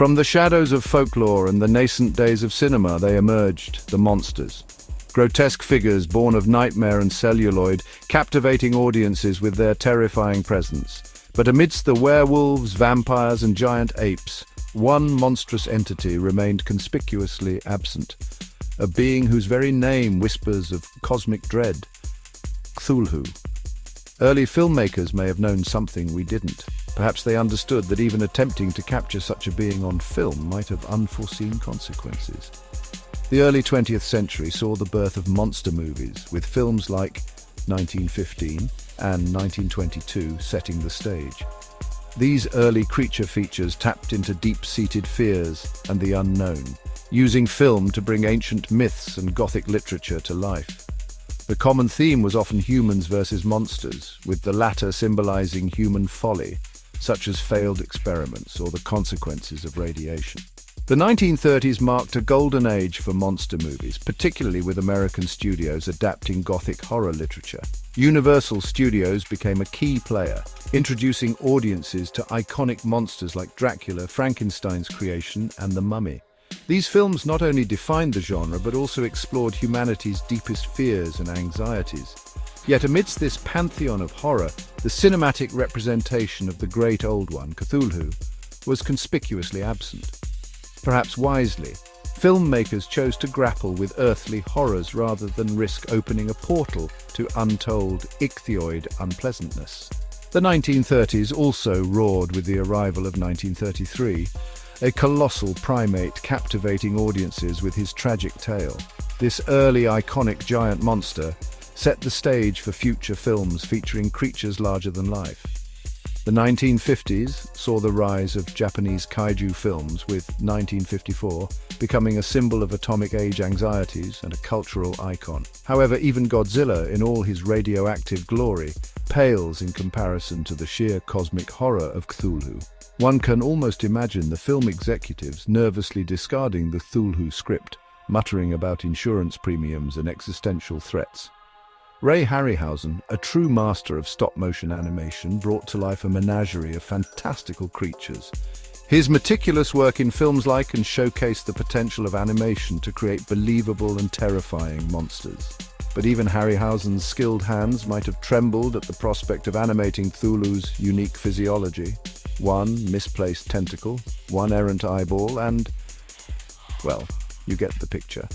From the shadows of folklore and the nascent days of cinema, they emerged, the monsters. Grotesque figures born of nightmare and celluloid, captivating audiences with their terrifying presence. But amidst the werewolves, vampires, and giant apes, one monstrous entity remained conspicuously absent. A being whose very name whispers of cosmic dread. Cthulhu. Early filmmakers may have known something we didn't. Perhaps they understood that even attempting to capture such a being on film might have unforeseen consequences. The early 20th century saw the birth of monster movies, with films like 1915 and 1922 setting the stage. These early creature features tapped into deep-seated fears and the unknown, using film to bring ancient myths and Gothic literature to life. The common theme was often humans versus monsters, with the latter symbolizing human folly, such as failed experiments or the consequences of radiation. The 1930s marked a golden age for monster movies, particularly with American studios adapting Gothic horror literature. Universal Studios became a key player, introducing audiences to iconic monsters like Dracula, Frankenstein's creation, and The Mummy. These films not only defined the genre, but also explored humanity's deepest fears and anxieties. Yet amidst this pantheon of horror, the cinematic representation of the great old one, Cthulhu, was conspicuously absent. Perhaps wisely, filmmakers chose to grapple with earthly horrors rather than risk opening a portal to untold, ichthyoid unpleasantness. The 1930s also roared with the arrival of 1933, a colossal primate captivating audiences with his tragic tale. This early iconic giant monster set the stage for future films featuring creatures larger than life. The 1950s saw the rise of Japanese kaiju films, with 1954 becoming a symbol of atomic age anxieties and a cultural icon. However, even Godzilla, in all his radioactive glory, pales in comparison to the sheer cosmic horror of Cthulhu. One can almost imagine the film executives nervously discarding the Cthulhu script, muttering about insurance premiums and existential threats. Ray Harryhausen, a true master of stop-motion animation, brought to life a menagerie of fantastical creatures. His meticulous work in films like and showcased the potential of animation to create believable and terrifying monsters. But even Harryhausen's skilled hands might have trembled at the prospect of animating Cthulhu's unique physiology. One misplaced tentacle, one errant eyeball, and, well, you get the picture.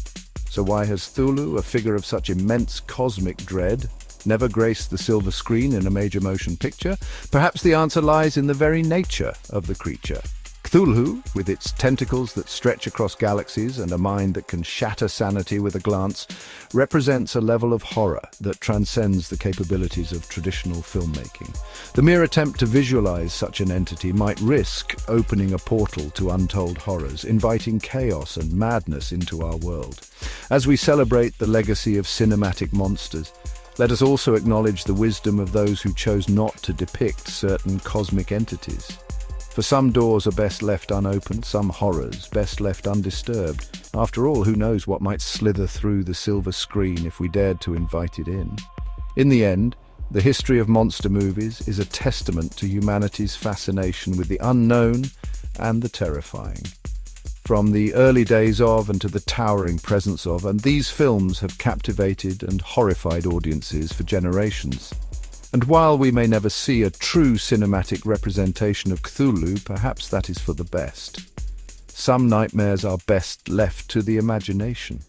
So why has Cthulhu, a figure of such immense cosmic dread, never graced the silver screen in a major motion picture? Perhaps the answer lies in the very nature of the creature. Cthulhu, with its tentacles that stretch across galaxies and a mind that can shatter sanity with a glance, represents a level of horror that transcends the capabilities of traditional filmmaking. The mere attempt to visualize such an entity might risk opening a portal to untold horrors, inviting chaos and madness into our world. As we celebrate the legacy of cinematic monsters, let us also acknowledge the wisdom of those who chose not to depict certain cosmic entities. For some doors are best left unopened, some horrors best left undisturbed. After all, who knows what might slither through the silver screen if we dared to invite it in? In the end, the history of monster movies is a testament to humanity's fascination with the unknown and the terrifying. From the early days of and to the towering presence of, and these films have captivated and horrified audiences for generations. And while we may never see a true cinematic representation of Cthulhu, perhaps that is for the best. Some nightmares are best left to the imagination.